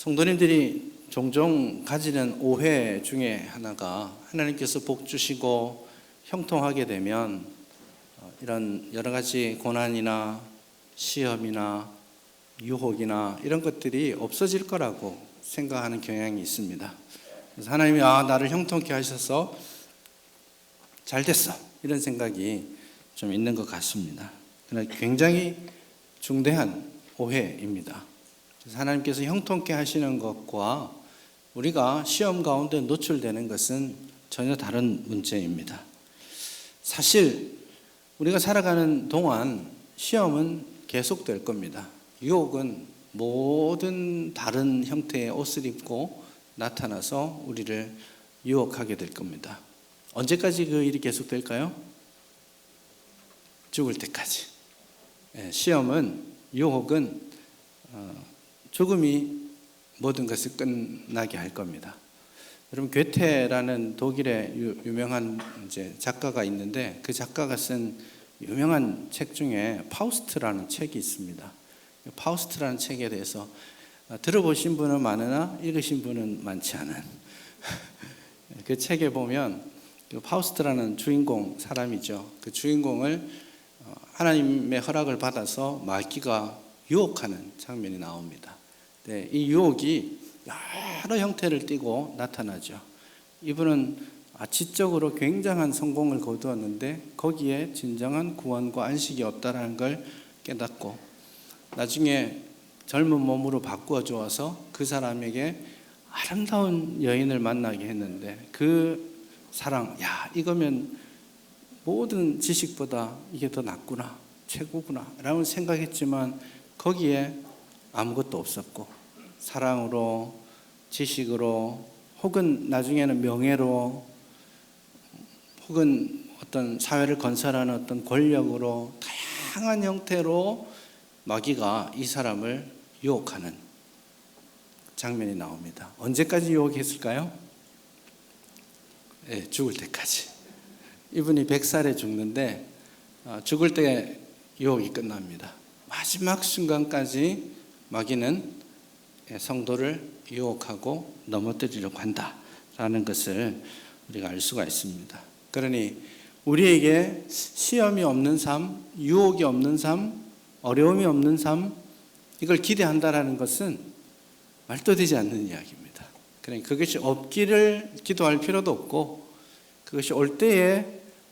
성도님들이 종종 가지는 오해 중에 하나가 하나님께서 복 주시고 형통하게 되면 이런 여러 가지 고난이나 시험이나 유혹이나 이런 것들이 없어질 거라고 생각하는 경향이 있습니다. 그래서 하나님이 나를 형통케 하셔서 잘 됐어 이런 생각이 좀 있는 것 같습니다. 그러나 굉장히 중대한 오해입니다. 그래서 하나님께서 형통케 하시는 것과 우리가 시험 가운데 노출되는 것은 전혀 다른 문제입니다. 사실 우리가 살아가는 동안 시험은 계속될 겁니다. 유혹은 모든 다른 형태의 옷을 입고 나타나서 우리를 유혹하게 될 겁니다. 언제까지 그 일이 계속될까요? 죽을 때까지. 시험은, 유혹은 죽음이 모든 것을 끝나게 할 겁니다. 여러분, 괴테라는 독일의 유명한 작가가 있는데 그 작가가 쓴 유명한 책 중에 파우스트라는 책이 있습니다. 파우스트라는 책에 대해서 들어보신 분은 많으나 읽으신 분은 많지 않은 그 책에 보면 그 파우스트라는 주인공 사람이죠. 그 주인공을 하나님의 허락을 받아서 마귀가 유혹하는 장면이 나옵니다. 네, 이 유혹이 여러 형태를 띠고 나타나죠. 이분은 지적으로 굉장한 성공을 거두었는데 거기에 진정한 구원과 안식이 없다는 걸 깨닫고 나중에 젊은 몸으로 바꾸어 주어서 그 사람에게 아름다운 여인을 만나게 했는데 그 사랑, 이거면 모든 지식보다 이게 더 낫구나, 최고구나 라고 생각했지만 거기에 아무것도 없었고 사랑으로, 지식으로, 혹은 나중에는 명예로, 혹은 어떤 사회를 건설하는 어떤 권력으로 다양한 형태로 마귀가 이 사람을 유혹하는 장면이 나옵니다. 언제까지 유혹했을까요? 죽을 때까지. 이분이 100살에 죽는데 죽을 때 유혹이 끝납니다. 마지막 순간까지 마귀는 성도를 유혹하고 넘어뜨리려고 한다라는 것을 우리가 알 수가 있습니다. 그러니 우리에게 시험이 없는 삶, 유혹이 없는 삶, 어려움이 없는 삶, 이걸 기대한다라는 것은 말도 되지 않는 이야기입니다. 그러니 그것이 없기를 기도할 필요도 없고 그것이 올 때에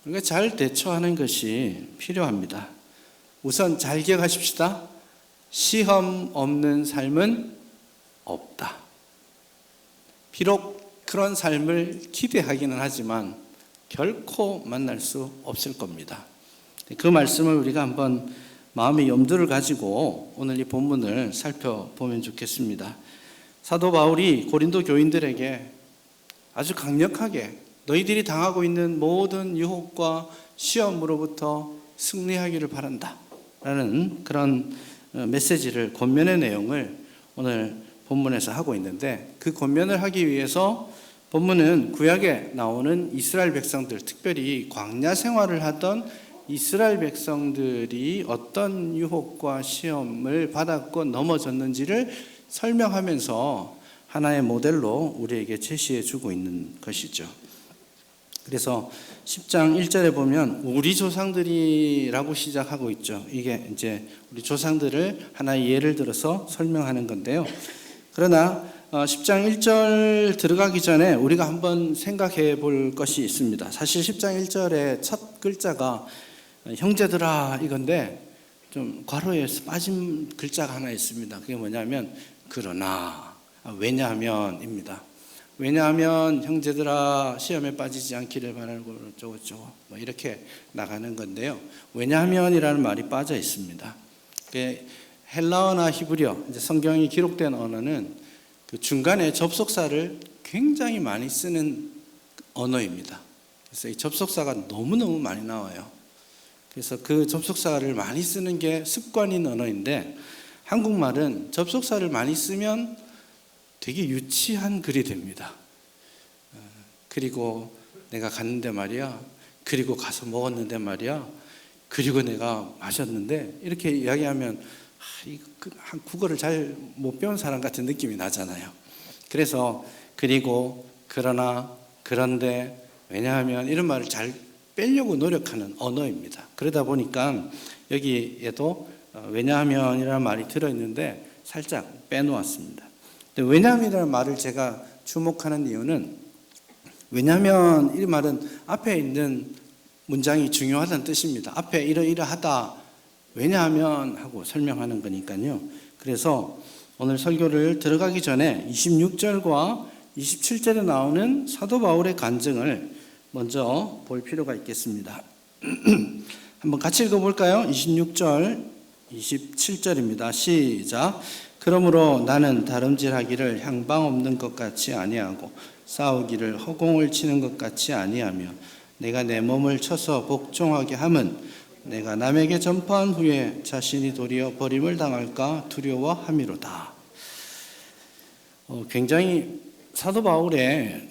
우리가 잘 대처하는 것이 필요합니다. 우선 잘 기억하십시다. 시험 없는 삶은 없다. 비록 그런 삶을 기대하기는 하지만 결코 만날 수 없을 겁니다. 그 말씀을 우리가 한번 마음의 염두를 가지고 오늘 이 본문을 살펴보면 좋겠습니다. 사도 바울이 고린도 교인들에게 아주 강력하게 너희들이 당하고 있는 모든 유혹과 시험으로부터 승리하기를 바란다 라는 그런 메시지를, 권면의 내용을 오늘 본문에서 하고 있는데 그 권면을 하기 위해서 본문은 구약에 나오는 이스라엘 백성들, 특별히 광야 생활을 하던 이스라엘 백성들이 어떤 유혹과 시험을 받았고 넘어졌는지를 설명하면서 하나의 모델로 우리에게 제시해 주고 있는 것이죠. 그래서 10장 1절에 보면 우리 조상들이라고 시작하고 있죠. 이게 이제 우리 조상들을 하나의 예를 들어서 설명하는 건데요. 그러나 10장 1절 들어가기 전에 우리가 한번 생각해 볼 것이 있습니다. 사실 10장 1절의 첫 글자가 형제들아 이건데 좀 괄호에 빠진 글자가 하나 있습니다. 그게 뭐냐면 그러나, 왜냐하면입니다. 왜냐하면 형제들아 시험에 빠지지 않기를 바라고 어쩌고저쩌고 이렇게 나가는 건데요. 왜냐하면이라는 말이 빠져 있습니다. 헬라어나 히브리어, 이제 성경이 기록된 언어는 그 중간에 접속사를 굉장히 많이 쓰는 언어입니다. 그래서 이 접속사가 너무너무 많이 나와요. 그래서 그 접속사를 많이 쓰는 게 습관인 언어인데 한국말은 접속사를 많이 쓰면 되게 유치한 글이 됩니다. 그리고 내가 갔는데 말이야, 그리고 가서 먹었는데 말이야, 그리고 내가 마셨는데 이렇게 이야기하면 한 국어를 잘 못 배운 사람 같은 느낌이 나잖아요. 그래서 그리고 그러나 그런데 왜냐하면 이런 말을 잘 빼려고 노력하는 언어입니다. 그러다 보니까 여기에도 왜냐하면이라는 말이 들어있는데 살짝 빼놓았습니다. 왜냐하면이라는 말을 제가 주목하는 이유는 왜냐하면 이 말은 앞에 있는 문장이 중요하다는 뜻입니다. 앞에 이러이러하다 왜냐하면 하고 설명하는 거니까요. 그래서 오늘 설교를 들어가기 전에 26절과 27절에 나오는 사도 바울의 간증을 먼저 볼 필요가 있겠습니다. 한번 같이 읽어볼까요? 26절, 27절입니다. 시작. 그러므로 나는 다름질하기를 향방 없는 것 같이 아니하고 싸우기를 허공을 치는 것 같이 아니하며 내가 내 몸을 쳐서 복종하게 함은 내가 남에게 전파한 후에 자신이 도리어 버림을 당할까 두려워함이로다. 굉장히 사도 바울의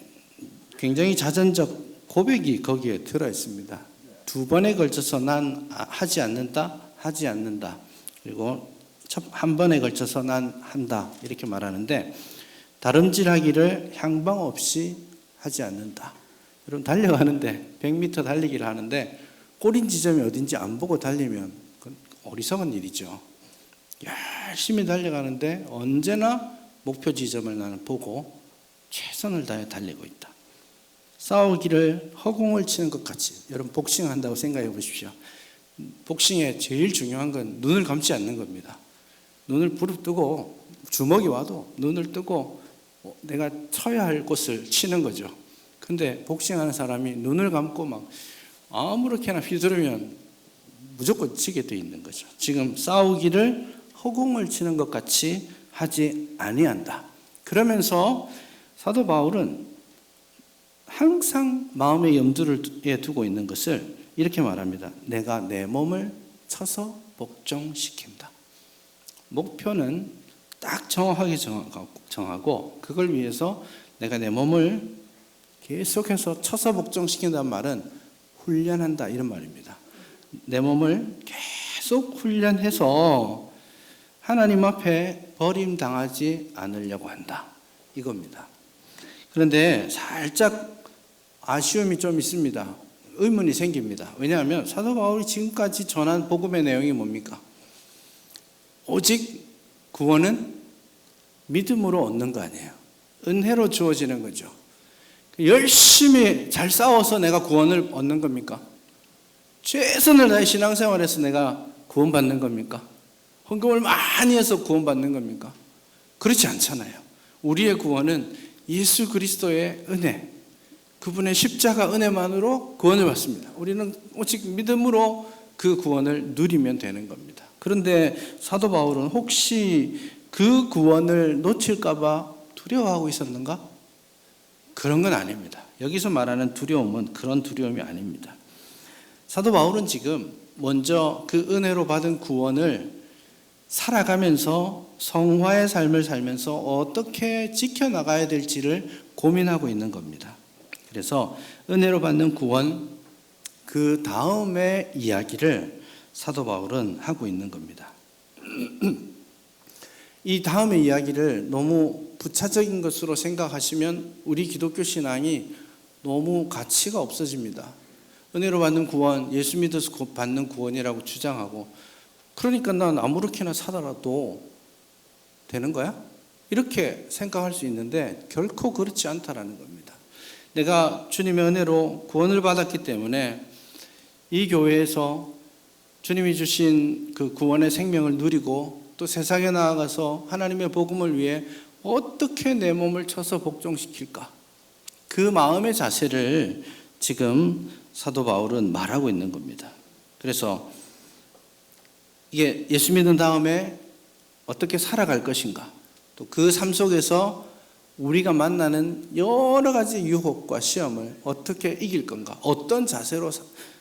굉장히 자전적 고백이 거기에 들어 있습니다. 두 번에 걸쳐서 난 하지 않는다, 하지 않는다. 그리고 한 번에 걸쳐서 난 한다. 이렇게 말하는데 다름질하기를 향방 없이 하지 않는다. 여러분 달려가는데 100m 달리기를 하는데 꼬린 지점이 어딘지 안 보고 달리면 그건 어리석은 일이죠. 열심히 달려가는데 언제나 목표 지점을 나는 보고 최선을 다해 달리고 있다. 싸우기를 허공을 치는 것 같이. 여러분 복싱한다고 생각해 보십시오. 복싱에 제일 중요한 건 눈을 감지 않는 겁니다. 눈을 부릅뜨고 주먹이 와도 눈을 뜨고 내가 쳐야 할 곳을 치는 거죠. 근데 복싱하는 사람이 눈을 감고 막 아무렇게나 휘두르면 무조건 치게 돼 있는 거죠. 지금 싸우기를 허공을 치는 것 같이 하지 아니한다. 그러면서 사도 바울은 항상 마음의 염두에 두고 있는 것을 이렇게 말합니다. 내가 내 몸을 쳐서 복종시킨다. 목표는 딱 정확하게 정하고 그걸 위해서 내가 내 몸을 계속해서 쳐서 복종시킨다는 말은 훈련한다 이런 말입니다. 내 몸을 계속 훈련해서 하나님 앞에 버림당하지 않으려고 한다 이겁니다. 그런데 살짝 아쉬움이 좀 있습니다. 의문이 생깁니다. 왜냐하면 사도 바울이 지금까지 전한 복음의 내용이 뭡니까? 오직 구원은 믿음으로 얻는 거 아니에요. 은혜로 주어지는 거죠. 열심히 잘 싸워서 내가 구원을 얻는 겁니까? 최선을 다해 신앙생활에서 내가 구원받는 겁니까? 헌금을 많이 해서 구원받는 겁니까? 그렇지 않잖아요. 우리의 구원은 예수 그리스도의 은혜, 그분의 십자가 은혜만으로 구원을 받습니다. 우리는 오직 믿음으로 그 구원을 누리면 되는 겁니다. 그런데 사도 바울은 혹시 그 구원을 놓칠까 봐 두려워하고 있었는가? 그런 건 아닙니다. 여기서 말하는 두려움은 그런 두려움이 아닙니다. 사도 바울은 지금 먼저 그 은혜로 받은 구원을 살아가면서 성화의 삶을 살면서 어떻게 지켜나가야 될지를 고민하고 있는 겁니다. 그래서 은혜로 받는 구원, 그 다음의 이야기를 사도 바울은 하고 있는 겁니다. 이 다음의 이야기를 너무 부차적인 것으로 생각하시면 우리 기독교 신앙이 너무 가치가 없어집니다. 은혜로 받는 구원, 예수 믿어서 받는 구원이라고 주장하고 그러니까 난 아무렇게나 살아도 되는 거야? 이렇게 생각할 수 있는데 결코 그렇지 않다라는 겁니다. 내가 주님의 은혜로 구원을 받았기 때문에 이 교회에서 주님이 주신 그 구원의 생명을 누리고 또 세상에 나아가서 하나님의 복음을 위해 어떻게 내 몸을 쳐서 복종시킬까? 그 마음의 자세를 지금 사도 바울은 말하고 있는 겁니다. 그래서 이게 예수 믿은 다음에 어떻게 살아갈 것인가? 또 그 삶 속에서 우리가 만나는 여러 가지 유혹과 시험을 어떻게 이길 건가? 어떤 자세로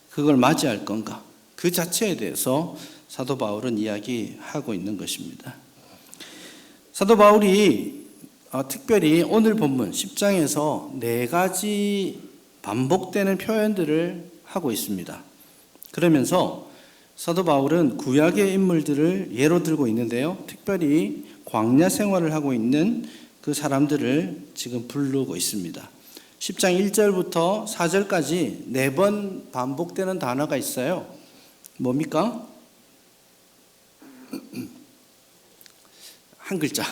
그걸 맞이할 건가? 그 자체에 대해서 사도 바울은 이야기하고 있는 것입니다. 사도 바울이 특별히 오늘 본문 10장에서 4가지 반복되는 표현들을 하고 있습니다. 그러면서 사도 바울은 구약의 인물들을 예로 들고 있는데요. 특별히 광야 생활을 하고 있는 그 사람들을 지금 부르고 있습니다. 10장 1절부터 4절까지 4번 반복되는 단어가 있어요. 뭡니까? 한 글자.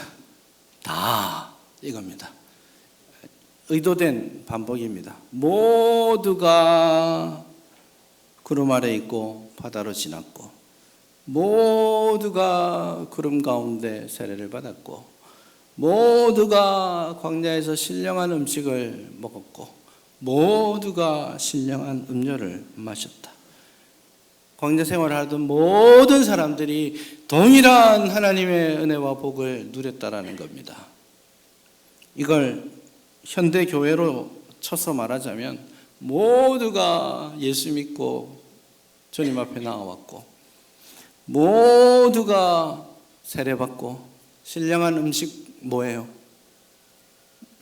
다 이겁니다. 의도된 반복입니다. 모두가 구름 아래 있고 바다로 지났고, 모두가 구름 가운데 세례를 받았고, 모두가 광야에서 신령한 음식을 먹었고, 모두가 신령한 음료를 마셨다. 광야 생활을 하던 모든 사람들이 동일한 하나님의 은혜와 복을 누렸다라는 겁니다. 이걸 현대 교회로 쳐서 말하자면 모두가 예수 믿고 주님 앞에 나와왔고, 모두가 세례받고, 신령한 음식 뭐예요?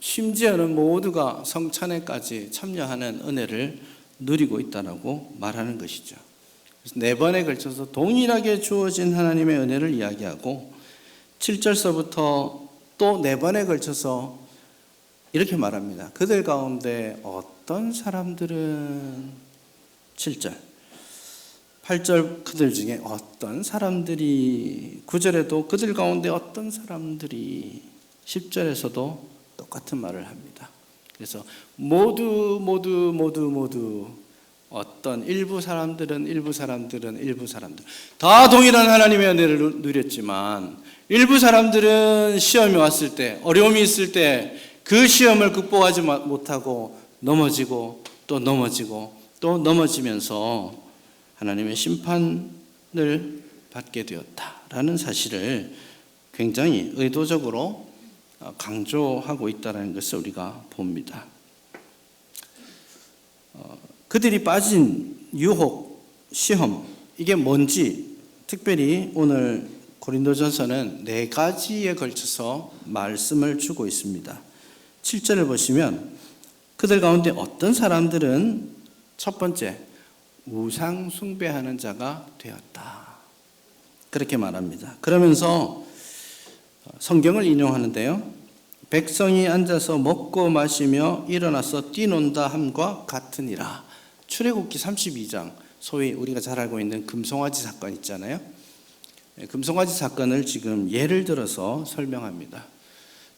심지어는 모두가 성찬회까지 참여하는 은혜를 누리고 있다라고 말하는 것이죠. 그래서 4번에 걸쳐서 동일하게 주어진 하나님의 은혜를 이야기하고, 7절서부터 또 4번에 걸쳐서 이렇게 말합니다. 그들 가운데 어떤 사람들은 7절, 8절 그들 중에 어떤 사람들이, 9절에도 그들 가운데 어떤 사람들이, 10절에서도 똑같은 말을 합니다. 그래서 모두 어떤 일부 사람들은 다 동일한 하나님의 은혜를 누렸지만, 일부 사람들은 시험이 왔을 때, 어려움이 있을 때 그 시험을 극복하지 못하고 넘어지고 또 넘어지면서 하나님의 심판을 받게 되었다라는 사실을 굉장히 의도적으로 강조하고 있다는 것을 우리가 봅니다. 그들이 빠진 유혹, 시험, 이게 뭔지 특별히 오늘 고린도전서는 4가지에 걸쳐서 말씀을 주고 있습니다. 7절을 보시면 그들 가운데 어떤 사람들은 첫 번째, 우상 숭배하는 자가 되었다, 그렇게 말합니다. 그러면서 성경을 인용하는데요. 백성이 앉아서 먹고 마시며 일어나서 뛰논다 함과 같으니라. 출애굽기 32장, 소위 우리가 잘 알고 있는 금송아지 사건 있잖아요. 금송아지 사건을 지금 예를 들어서 설명합니다.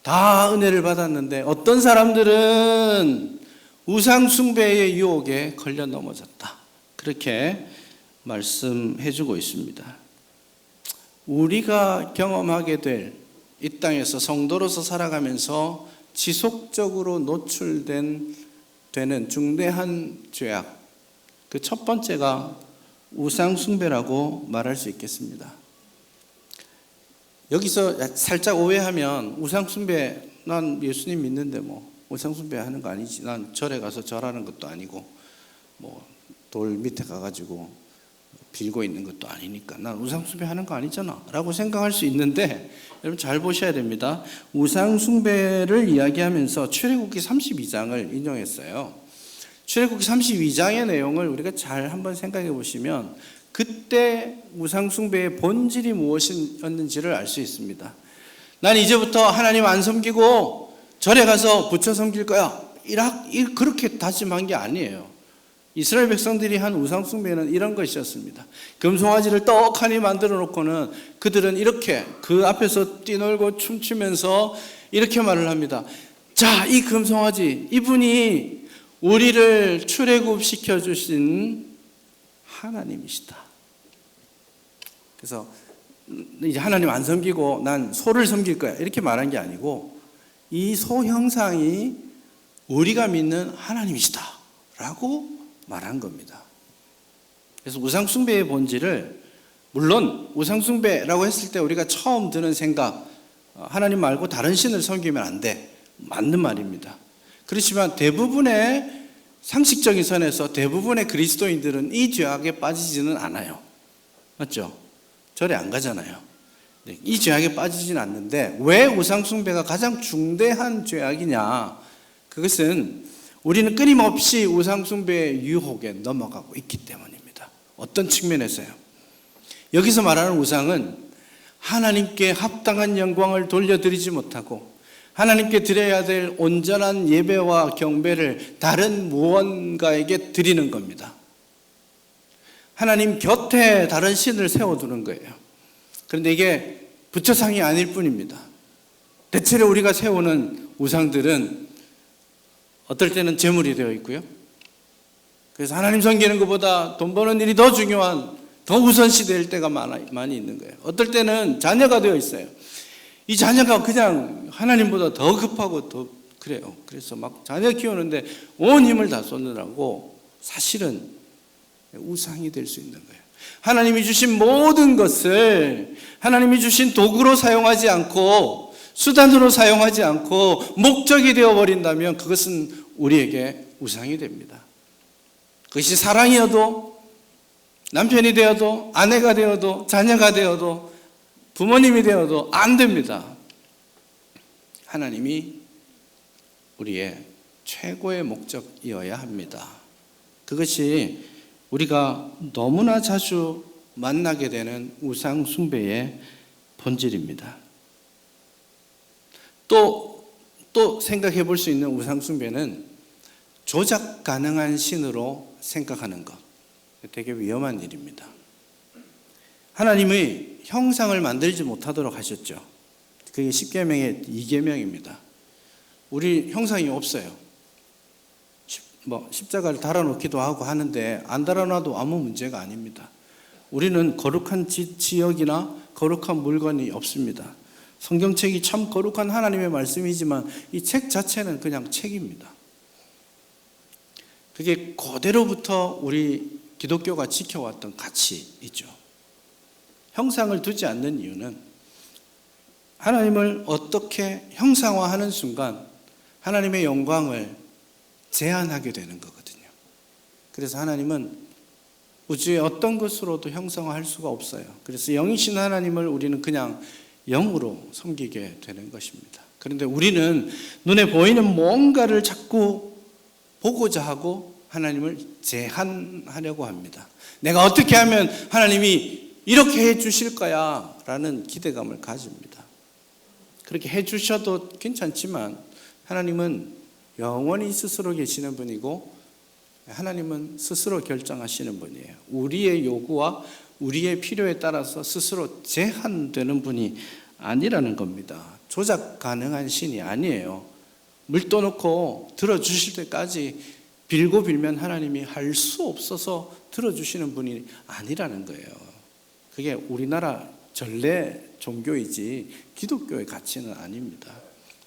다 은혜를 받았는데 어떤 사람들은 우상 숭배의 유혹에 걸려 넘어졌다, 그렇게 말씀해 주고 있습니다. 우리가 경험하게 될 이 땅에서 성도로서 살아가면서 지속적으로 노출되는 중대한 죄악, 그 첫 번째가 우상 숭배라고 말할 수 있겠습니다. 여기서 살짝 오해하면 우상 숭배, 난 예수님 믿는데 뭐 우상 숭배 하는 거 아니지, 난 절에 가서 절하는 것도 아니고 뭐 돌 밑에 가가지고 빌고 있는 것도 아니니까 난 우상 숭배 하는 거 아니잖아 라고 생각할 수 있는데, 여러분 잘 보셔야 됩니다. 우상 숭배를 이야기하면서 출애굽기 32장을 인용했어요. 출애굽기 32장의 내용을 우리가 잘 한번 생각해 보시면 그때 우상 숭배의 본질이 무엇이었는지를 알 수 있습니다. 난 이제부터 하나님 안 섬기고 절에 가서 부처 섬길 거야, 그렇게 다짐한 게 아니에요. 이스라엘 백성들이 한 우상 숭배는 이런 것이었습니다. 금송아지를 떡하니 만들어 놓고는 그들은 이렇게 그 앞에서 뛰놀고 춤추면서 이렇게 말을 합니다. 자, 이 금송아지, 이분이 우리를 출애굽시켜 주신 하나님이시다. 그래서 이제 하나님 안 섬기고 난 소를 섬길 거야, 이렇게 말한 게 아니고 이 소 형상이 우리가 믿는 하나님이시다 라고 말한 겁니다. 그래서 우상숭배의 본질을, 물론 우상숭배라고 했을 때 우리가 처음 드는 생각, 하나님 말고 다른 신을 섬기면 안 돼, 맞는 말입니다. 그렇지만 대부분의 상식적인 선에서 대부분의 그리스도인들은 이 죄악에 빠지지는 않아요. 맞죠? 절에 안 가잖아요. 이 죄악에 빠지지는 않는데 왜 우상숭배가 가장 중대한 죄악이냐? 그것은 우리는 끊임없이 우상숭배의 유혹에 넘어가고 있기 때문입니다. 어떤 측면에서요? 여기서 말하는 우상은 하나님께 합당한 영광을 돌려드리지 못하고 하나님께 드려야 될 온전한 예배와 경배를 다른 무언가에게 드리는 겁니다. 하나님 곁에 다른 신을 세워두는 거예요. 그런데 이게 부처상이 아닐 뿐입니다. 대체로 우리가 세우는 우상들은 어떨 때는 재물이 되어 있고요. 그래서 하나님 섬기는 것보다 돈 버는 일이 더 중요한, 더 우선시될 때가 많이 있는 거예요. 어떨 때는 자녀가 되어 있어요. 이 자녀가 그냥 하나님보다 더 급하고 더 그래요. 그래서 막 자녀 키우는데 온 힘을 다 쏟느라고 사실은 우상이 될 수 있는 거예요. 하나님이 주신 모든 것을 하나님이 주신 도구로 사용하지 않고 수단으로 사용하지 않고 목적이 되어버린다면 그것은 우리에게 우상이 됩니다. 그것이 사랑이어도 남편이 되어도 아내가 되어도 자녀가 되어도 부모님이 되어도 안 됩니다. 하나님이 우리의 최고의 목적이어야 합니다. 그것이 우리가 너무나 자주 만나게 되는 우상 숭배의 본질입니다. 또 생각해 볼 수 있는 우상 숭배는 조작 가능한 신으로 생각하는 것. 되게 위험한 일입니다. 하나님의 형상을 만들지 못하도록 하셨죠. 그게 10계명의 2계명입니다. 우리 형상이 없어요. 십자가를 달아놓기도 하고 하는데 안 달아놔도 아무 문제가 아닙니다. 우리는 거룩한 지역이나 거룩한 물건이 없습니다. 성경책이 참 거룩한 하나님의 말씀이지만 이 책 자체는 그냥 책입니다. 그게 고대로부터 우리 기독교가 지켜왔던 가치이죠. 형상을 두지 않는 이유는 하나님을 어떻게 형상화하는 순간 하나님의 영광을 제한하게 되는 거거든요. 그래서 하나님은 우주의 어떤 것으로도 형상화할 수가 없어요. 그래서 영이신 하나님을 우리는 그냥 영으로 섬기게 되는 것입니다. 그런데 우리는 눈에 보이는 뭔가를 자꾸 보고자 하고 하나님을 제한하려고 합니다. 내가 어떻게 하면 하나님이 이렇게 해 주실 거야 라는 기대감을 가집니다. 그렇게 해 주셔도 괜찮지만 하나님은 영원히 스스로 계시는 분이고 하나님은 스스로 결정하시는 분이에요. 우리의 요구와 우리의 필요에 따라서 스스로 제한되는 분이 아니라는 겁니다. 조작 가능한 신이 아니에요. 물 떠놓고 들어주실 때까지 빌고 빌면 하나님이 할 수 없어서 들어주시는 분이 아니라는 거예요. 그게 우리나라 전래 종교이지 기독교의 가치는 아닙니다.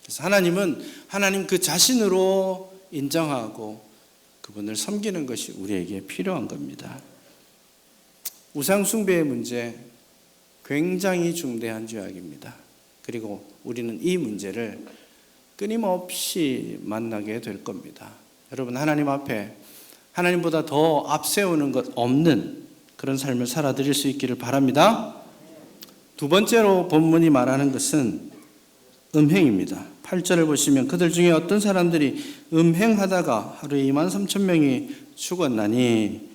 그래서 하나님은 하나님 그 자신으로 인정하고 그분을 섬기는 것이 우리에게 필요한 겁니다. 우상 숭배의 문제 굉장히 중대한 죄악입니다. 그리고 우리는 이 문제를 끊임없이 만나게 될 겁니다. 여러분, 하나님 앞에 하나님보다 더 앞세우는 것 없는 그런 삶을 살아드릴 수 있기를 바랍니다. 두 번째로 본문이 말하는 것은 음행입니다. 8절을 보시면 그들 중에 어떤 사람들이 음행하다가 하루에 23,000명이 죽었나니,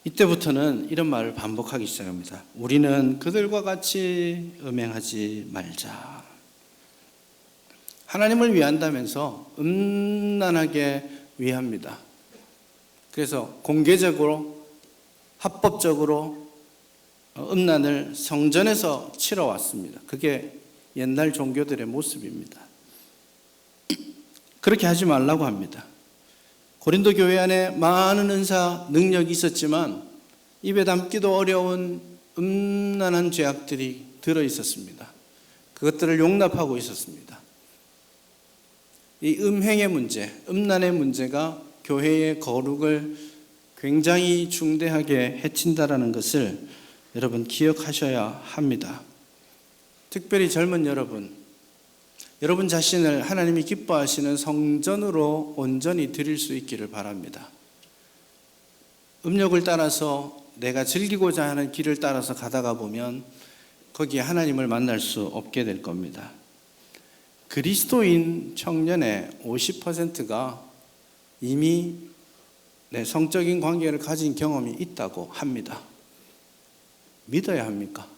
이때부터는 이런 말을 반복하기 시작합니다. 우리는 그들과 같이 음행하지 말자. 하나님을 위한다면서 음란하게 위합니다. 그래서 공개적으로 합법적으로 음란을 성전에서 치러왔습니다. 그게 옛날 종교들의 모습입니다. 그렇게 하지 말라고 합니다. 고린도 교회 안에 많은 은사, 능력이 있었지만 입에 담기도 어려운 음란한 죄악들이 들어있었습니다. 그것들을 용납하고 있었습니다. 이 음행의 문제, 음란의 문제가 교회의 거룩을 굉장히 중대하게 해친다라는 것을 여러분 기억하셔야 합니다. 특별히 젊은 여러분 자신을 하나님이 기뻐하시는 성전으로 온전히 드릴 수 있기를 바랍니다. 음욕을 따라서 내가 즐기고자 하는 길을 따라서 가다가 보면 거기에 하나님을 만날 수 없게 될 겁니다. 그리스도인 청년의 50%가 이미 성적인 관계를 가진 경험이 있다고 합니다. 믿어야 합니까?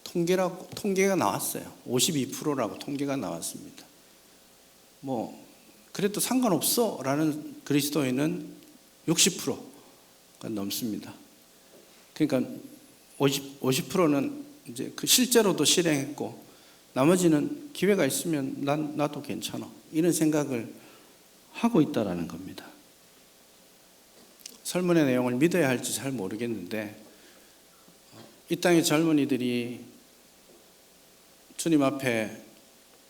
통계가 나왔어요. 52%라고 통계가 나왔습니다. 그래도 상관없어 라는 그리스도인은 60%가 넘습니다. 그러니까 50%는 이제 그 실제로도 실행했고, 나머지는 기회가 있으면 나도 괜찮아, 이런 생각을 하고 있다라는 겁니다. 설문의 내용을 믿어야 할지 잘 모르겠는데, 이 땅의 젊은이들이 주님 앞에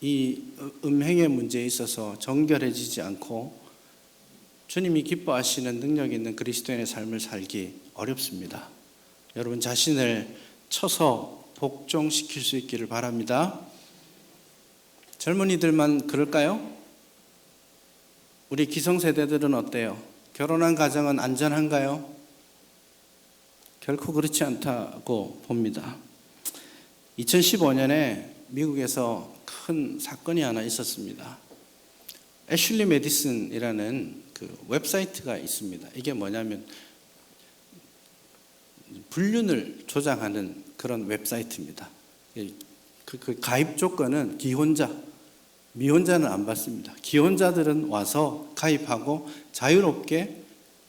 이 음행의 문제에 있어서 정결해지지 않고 주님이 기뻐하시는 능력 있는 그리스도인의 삶을 살기 어렵습니다. 여러분 자신을 쳐서 복종시킬 수 있기를 바랍니다. 젊은이들만 그럴까요? 우리 기성세대들은 어때요? 결혼한 가정은 안전한가요? 결코 그렇지 않다고 봅니다. 2015년에 미국에서 큰 사건이 하나 있었습니다. 애슐리 메디슨이라는 그 웹사이트가 있습니다. 이게 뭐냐면 불륜을 조장하는 그런 웹사이트입니다. 그 가입 조건은 기혼자, 미혼자는 안 받습니다. 기혼자들은 와서 가입하고 자유롭게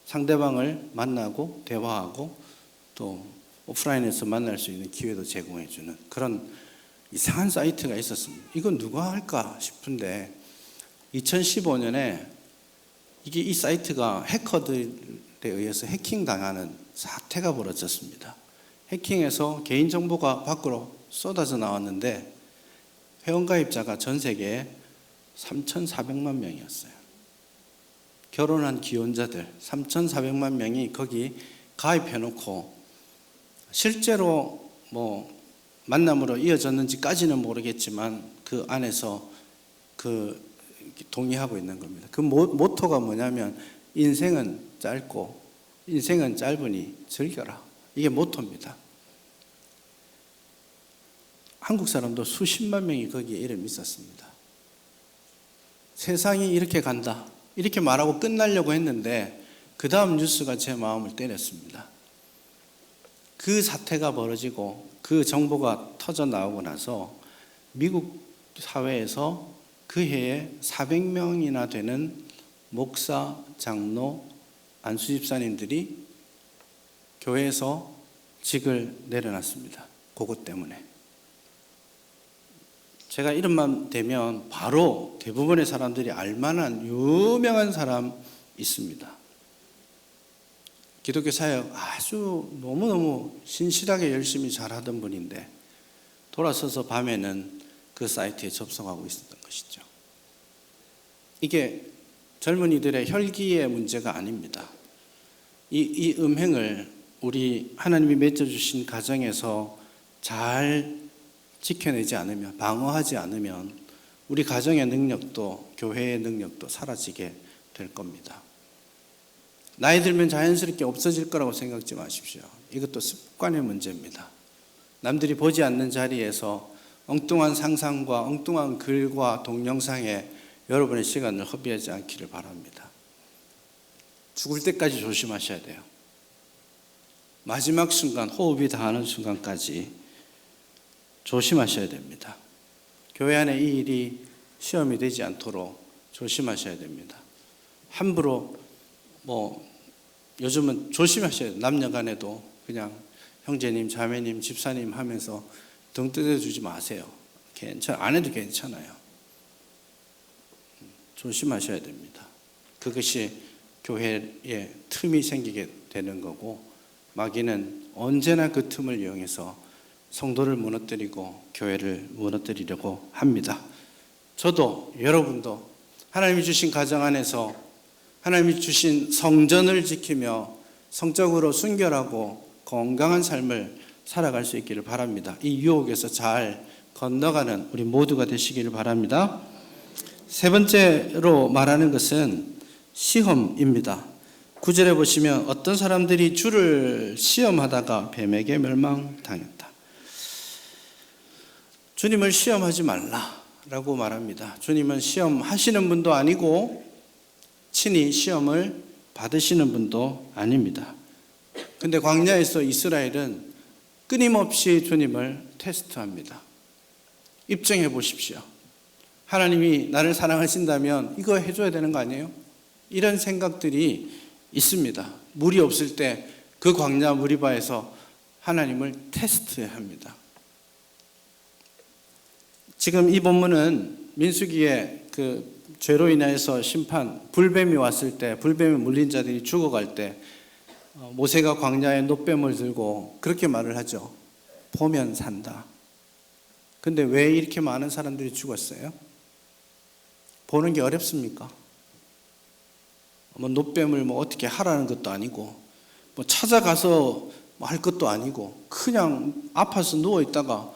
상대방을 만나고 대화하고 또 오프라인에서 만날 수 있는 기회도 제공해주는 그런 이상한 사이트가 있었습니다. 이건 누가 할까 싶은데 2015년에 이 사이트가 해커들에 의해서 해킹당하는 사태가 벌어졌습니다. 해킹해서 개인정보가 밖으로 쏟아져 나왔는데 회원가입자가 전 세계에 3,400만 명이었어요. 결혼한 기혼자들 3,400만 명이 거기 가입해놓고 실제로 만남으로 이어졌는지까지는 모르겠지만 그 안에서 동의하고 있는 겁니다. 그 모토가 뭐냐면 인생은 짧고 인생은 짧으니 즐겨라. 이게 모토입니다. 한국 사람도 수십만 명이 거기에 이름이 있었습니다. 세상이 이렇게 간다, 이렇게 말하고 끝나려고 했는데 그 다음 뉴스가 제 마음을 때렸습니다. 그 사태가 벌어지고 그 정보가 터져 나오고 나서 미국 사회에서 그 해에 400명이나 되는 목사, 장로, 안수 집사님들이 교회에서 직을 내려놨습니다. 그것 때문에. 제가 이름만 대면 바로 대부분의 사람들이 알만한 유명한 사람 있습니다. 기독교 사역 아주 너무너무 신실하게 열심히 잘하던 분인데 돌아서서 밤에는 그 사이트에 접속하고 있었던 것이죠. 이게 젊은이들의 혈기의 문제가 아닙니다. 이 음행을 우리 하나님이 맺어주신 가정에서 잘 지켜내지 않으면, 방어하지 않으면 우리 가정의 능력도 교회의 능력도 사라지게 될 겁니다. 나이 들면 자연스럽게 없어질 거라고 생각지 마십시오. 이것도 습관의 문제입니다. 남들이 보지 않는 자리에서 엉뚱한 상상과 엉뚱한 글과 동영상에 여러분의 시간을 허비하지 않기를 바랍니다. 죽을 때까지 조심하셔야 돼요. 마지막 순간, 호흡이 다하는 순간까지 조심하셔야 됩니다. 교회 안에 이 일이 시험이 되지 않도록 조심하셔야 됩니다. 함부로 요즘은 조심하셔야 돼요. 남녀 간에도 그냥 형제님, 자매님, 집사님 하면서 등 뜯어주지 마세요. 안 해도 괜찮아요. 조심하셔야 됩니다. 그것이 교회에 틈이 생기게 되는 거고 마귀는 언제나 그 틈을 이용해서 성도를 무너뜨리고 교회를 무너뜨리려고 합니다. 저도 여러분도 하나님이 주신 가정 안에서 하나님이 주신 성전을 지키며 성적으로 순결하고 건강한 삶을 살아갈 수 있기를 바랍니다. 이 유혹에서 잘 건너가는 우리 모두가 되시기를 바랍니다. 세 번째로 말하는 것은 시험입니다. 9절에 보시면 어떤 사람들이 주를 시험하다가 뱀에게 멸망당했다. 주님을 시험하지 말라라고 말합니다. 주님은 시험하시는 분도 아니고 친히 시험을 받으시는 분도 아닙니다. 근데 광야에서 이스라엘은 끊임없이 주님을 테스트합니다. 입증해 보십시오. 하나님이 나를 사랑하신다면 이거 해줘야 되는 거 아니에요? 이런 생각들이 있습니다. 물이 없을 때 그 광야 무리바에서 하나님을 테스트해야 합니다. 지금 이 본문은 민수기의 그 죄로 인해서 심판, 불뱀이 왔을 때, 불뱀에 물린 자들이 죽어갈 때 모세가 광야에 놋뱀을 들고 그렇게 말을 하죠. 보면 산다. 근데 왜 이렇게 많은 사람들이 죽었어요? 보는 게 어렵습니까? 놋뱀을 어떻게 하라는 것도 아니고, 찾아가서 할 것도 아니고, 그냥 아파서 누워있다가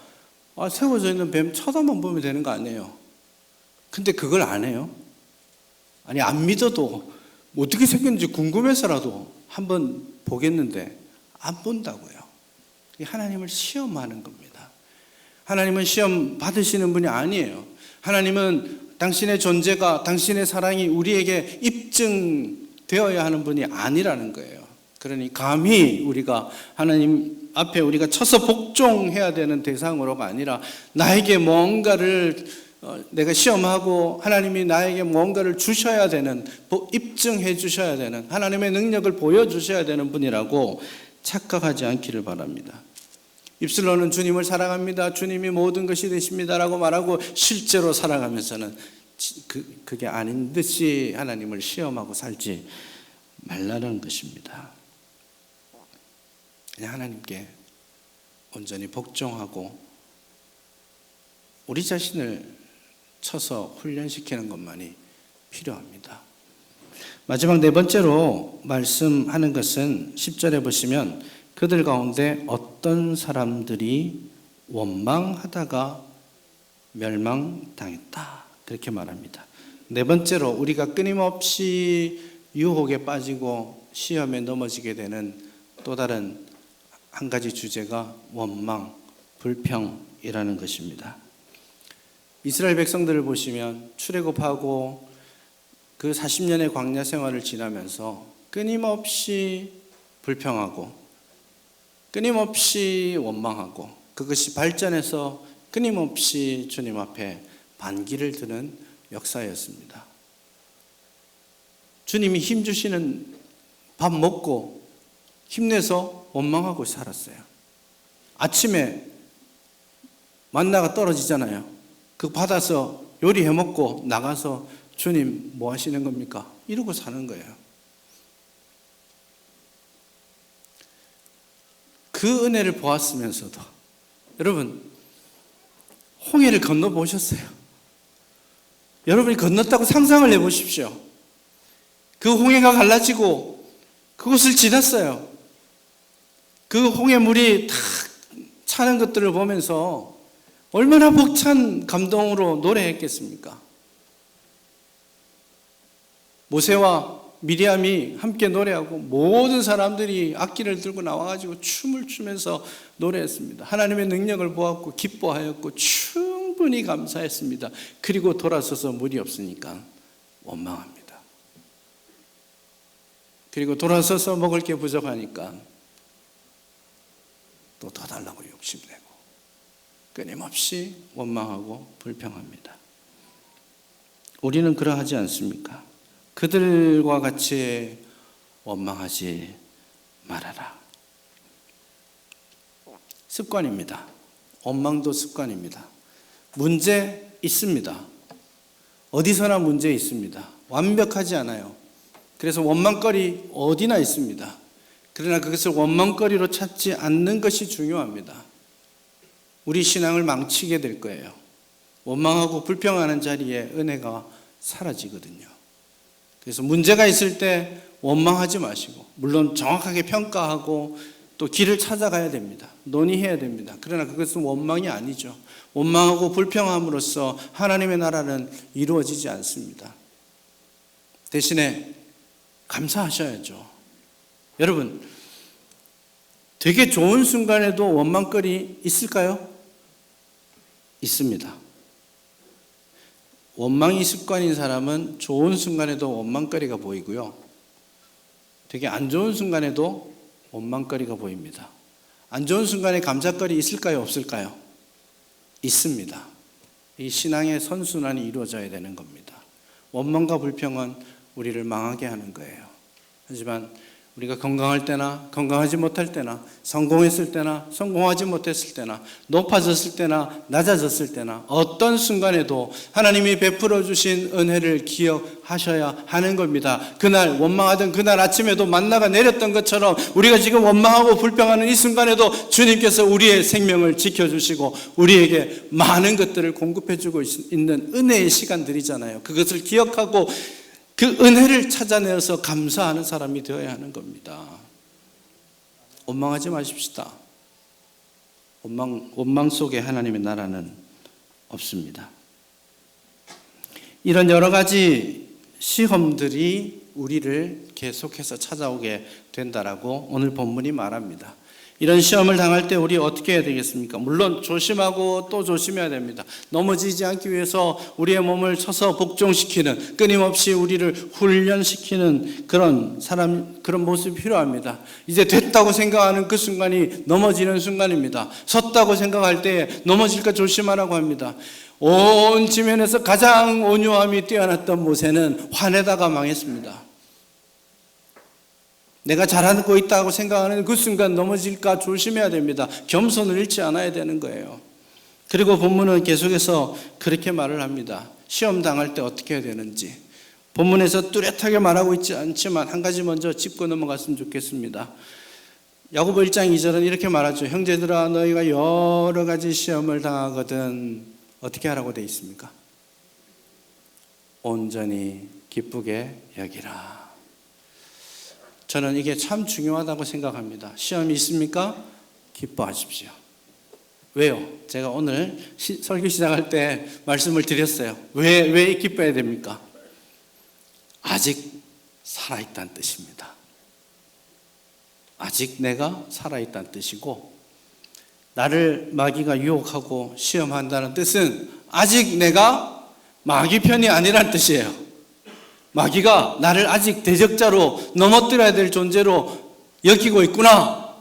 세워져 있는 뱀 쳐다만 보면 되는 거 아니에요? 근데 그걸 안 해요? 아니, 안 믿어도 어떻게 생겼는지 궁금해서라도 한번 보겠는데 안 본다고요. 하나님을 시험하는 겁니다. 하나님은 시험 받으시는 분이 아니에요. 하나님은 당신의 존재가, 당신의 사랑이 우리에게 입증되어야 하는 분이 아니라는 거예요. 그러니 감히 우리가 하나님 앞에 우리가 쳐서 복종해야 되는 대상으로가 아니라 나에게 뭔가를 내가 시험하고 하나님이 나에게 뭔가를 주셔야 되는, 입증해 주셔야 되는, 하나님의 능력을 보여주셔야 되는 분이라고 착각하지 않기를 바랍니다. 입술로는 주님을 사랑합니다, 주님이 모든 것이 되십니다라고 말하고 실제로 살아가면서는 그게 아닌 듯이 하나님을 시험하고 살지 말라는 것입니다. 그냥 하나님께 온전히 복종하고 우리 자신을 쳐서 훈련시키는 것만이 필요합니다. 마지막 네 번째로 말씀하는 것은 10절에 보시면 그들 가운데 어떤 사람들이 원망하다가 멸망당했다, 그렇게 말합니다. 네 번째로 우리가 끊임없이 유혹에 빠지고 시험에 넘어지게 되는 또 다른 한 가지 주제가 원망, 불평이라는 것입니다. 이스라엘 백성들을 보시면 출애굽하고 그 40년의 광야 생활을 지나면서 끊임없이 불평하고 끊임없이 원망하고 그것이 발전해서 끊임없이 주님 앞에 반기를 드는 역사였습니다. 주님이 힘주시는 밥 먹고 힘내서 원망하고 살았어요. 아침에 만나가 떨어지잖아요. 그거 받아서 요리해 먹고 나가서 주님 뭐 하시는 겁니까? 이러고 사는 거예요. 그 은혜를 보았으면서도 여러분, 홍해를 건너보셨어요? 여러분이 건넜다고 상상을 해보십시오. 그 홍해가 갈라지고 그곳을 지났어요. 그 홍해물이 탁 차는 것들을 보면서 얼마나 벅찬 감동으로 노래했겠습니까? 모세와 미리암이 함께 노래하고 모든 사람들이 악기를 들고 나와가지고 춤을 추면서 노래했습니다. 하나님의 능력을 보았고 기뻐하였고 충분히 감사했습니다. 그리고 돌아서서 물이 없으니까 원망합니다. 그리고 돌아서서 먹을 게 부족하니까 또 더 달라고 욕심내고 끊임없이 원망하고 불평합니다. 우리는 그러하지 않습니까? 그들과 같이 원망하지 말아라. 습관입니다. 원망도 습관입니다. 문제 있습니다. 어디서나 문제 있습니다. 완벽하지 않아요. 그래서 원망거리 어디나 있습니다. 그러나 그것을 원망거리로 찾지 않는 것이 중요합니다. 우리 신앙을 망치게 될 거예요. 원망하고 불평하는 자리에 은혜가 사라지거든요. 그래서 문제가 있을 때 원망하지 마시고, 물론 정확하게 평가하고 또 길을 찾아가야 됩니다. 논의해야 됩니다. 그러나 그것은 원망이 아니죠. 원망하고 불평함으로써 하나님의 나라는 이루어지지 않습니다. 대신에 감사하셔야죠. 여러분, 되게 좋은 순간에도 원망거리 있을까요? 있습니다. 원망이 습관인 사람은 좋은 순간에도 원망거리가 보이고요. 되게 안 좋은 순간에도 원망거리가 보입니다. 안 좋은 순간에 감작거리 있을까요? 없을까요? 있습니다. 이 신앙의 선순환이 이루어져야 되는 겁니다. 원망과 불평은 우리를 망하게 하는 거예요. 하지만 우리가 건강할 때나 건강하지 못할 때나 성공했을 때나 성공하지 못했을 때나 높아졌을 때나 낮아졌을 때나 어떤 순간에도 하나님이 베풀어 주신 은혜를 기억하셔야 하는 겁니다. 그날 원망하던 그날 아침에도 만나가 내렸던 것처럼 우리가 지금 원망하고 불평하는 이 순간에도 주님께서 우리의 생명을 지켜주시고 우리에게 많은 것들을 공급해 주고 있는 은혜의 시간들이잖아요. 그것을 기억하고 그 은혜를 찾아내어서 감사하는 사람이 되어야 하는 겁니다. 원망하지 마십시다. 원망 속에 하나님의 나라는 없습니다. 이런 여러 가지 시험들이 우리를 계속해서 찾아오게 된다라고 오늘 본문이 말합니다. 이런 시험을 당할 때 우리 어떻게 해야 되겠습니까? 물론 조심하고 또 조심해야 됩니다. 넘어지지 않기 위해서 우리의 몸을 쳐서 복종시키는, 끊임없이 우리를 훈련시키는 그런 모습이 필요합니다. 이제 됐다고 생각하는 그 순간이 넘어지는 순간입니다. 섰다고 생각할 때 넘어질까 조심하라고 합니다. 온 지면에서 가장 온유함이 뛰어났던 모세는 화내다가 망했습니다. 내가 잘하고 있다고 생각하는 그 순간 넘어질까 조심해야 됩니다. 겸손을 잃지 않아야 되는 거예요. 그리고 본문은 계속해서 그렇게 말을 합니다. 시험 당할 때 어떻게 해야 되는지. 본문에서 뚜렷하게 말하고 있지 않지만 한 가지 먼저 짚고 넘어갔으면 좋겠습니다. 야고보 1장 2절은 이렇게 말하죠. 형제들아 너희가 여러 가지 시험을 당하거든 어떻게 하라고 되어 있습니까? 온전히 기쁘게 여기라. 저는 이게 참 중요하다고 생각합니다. 시험이 있습니까? 기뻐하십시오. 왜요? 제가 오늘 설교 시작할 때 말씀을 드렸어요. 왜 기뻐해야 됩니까? 아직 살아있다는 뜻입니다. 아직 내가 살아있다는 뜻이고 나를 마귀가 유혹하고 시험한다는 뜻은 아직 내가 마귀 편이 아니라는 뜻이에요. 마귀가 나를 아직 대적자로 넘어뜨려야 될 존재로 여기고 있구나.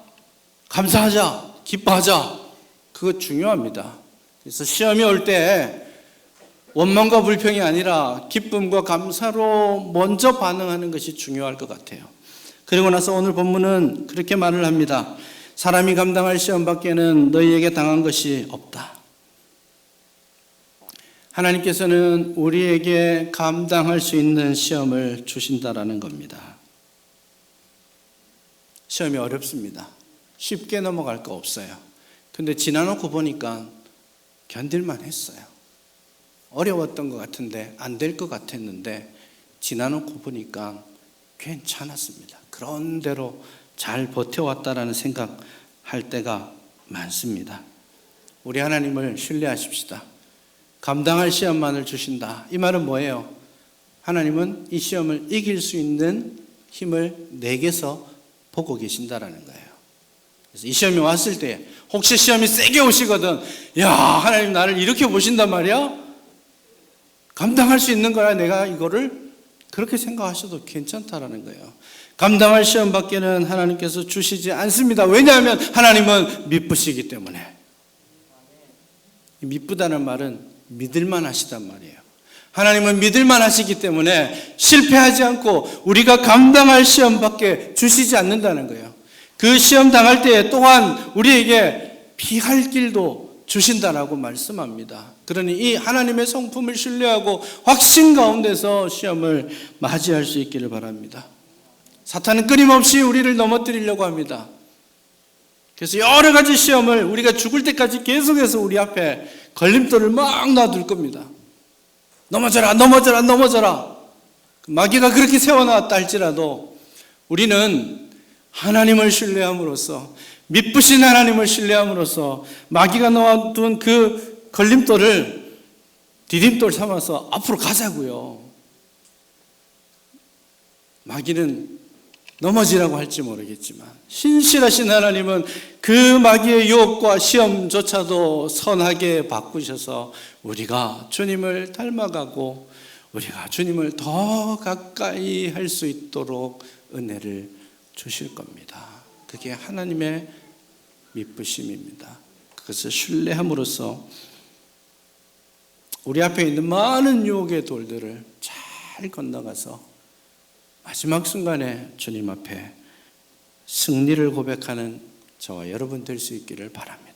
감사하자, 기뻐하자. 그거 중요합니다. 그래서 시험이 올 때 원망과 불평이 아니라 기쁨과 감사로 먼저 반응하는 것이 중요할 것 같아요. 그리고 나서 오늘 본문은 그렇게 말을 합니다. 사람이 감당할 시험 밖에는 너희에게 당한 것이 없다. 하나님께서는 우리에게 감당할 수 있는 시험을 주신다라는 겁니다. 시험이 어렵습니다. 쉽게 넘어갈 거 없어요. 근데 지나놓고 보니까 견딜만 했어요. 어려웠던 것 같은데 안 될 것 같았는데 지나놓고 보니까 괜찮았습니다. 그런 대로 잘 버텨왔다라는 생각할 때가 많습니다. 우리 하나님을 신뢰하십시다. 감당할 시험만을 주신다. 이 말은 뭐예요? 하나님은 이 시험을 이길 수 있는 힘을 내게서 보고 계신다라는 거예요. 그래서 이 시험이 왔을 때 혹시 시험이 세게 오시거든. 야, 하나님 나를 이렇게 보신단 말이야? 감당할 수 있는 거야. 내가 이거를 그렇게 생각하셔도 괜찮다라는 거예요. 감당할 시험 밖에는 하나님께서 주시지 않습니다. 왜냐하면 하나님은 미쁘시기 때문에. 미쁘다는 말은 믿을만 하시단 말이에요. 하나님은 믿을만 하시기 때문에 실패하지 않고 우리가 감당할 시험밖에 주시지 않는다는 거예요. 그 시험 당할 때 또한 우리에게 피할 길도 주신다라고 말씀합니다. 그러니 이 하나님의 성품을 신뢰하고 확신 가운데서 시험을 맞이할 수 있기를 바랍니다. 사탄은 끊임없이 우리를 넘어뜨리려고 합니다. 그래서 여러 가지 시험을 우리가 죽을 때까지 계속해서 우리 앞에 걸림돌을 막 놔둘 겁니다. 넘어져라, 넘어져라, 넘어져라. 마귀가 그렇게 세워놨다 할지라도 우리는 하나님을 신뢰함으로써, 미쁘신 하나님을 신뢰함으로써 마귀가 놓아둔 그 걸림돌을 디딤돌 삼아서 앞으로 가자고요. 마귀는 넘어지라고 할지 모르겠지만 신실하신 하나님은 그 마귀의 유혹과 시험조차도 선하게 바꾸셔서 우리가 주님을 닮아가고 우리가 주님을 더 가까이 할 수 있도록 은혜를 주실 겁니다. 그게 하나님의 미쁘심입니다. 그것을 신뢰함으로써 우리 앞에 있는 많은 유혹의 돌들을 잘 건너가서 마지막 순간에 주님 앞에 승리를 고백하는 저와 여러분 될 수 있기를 바랍니다.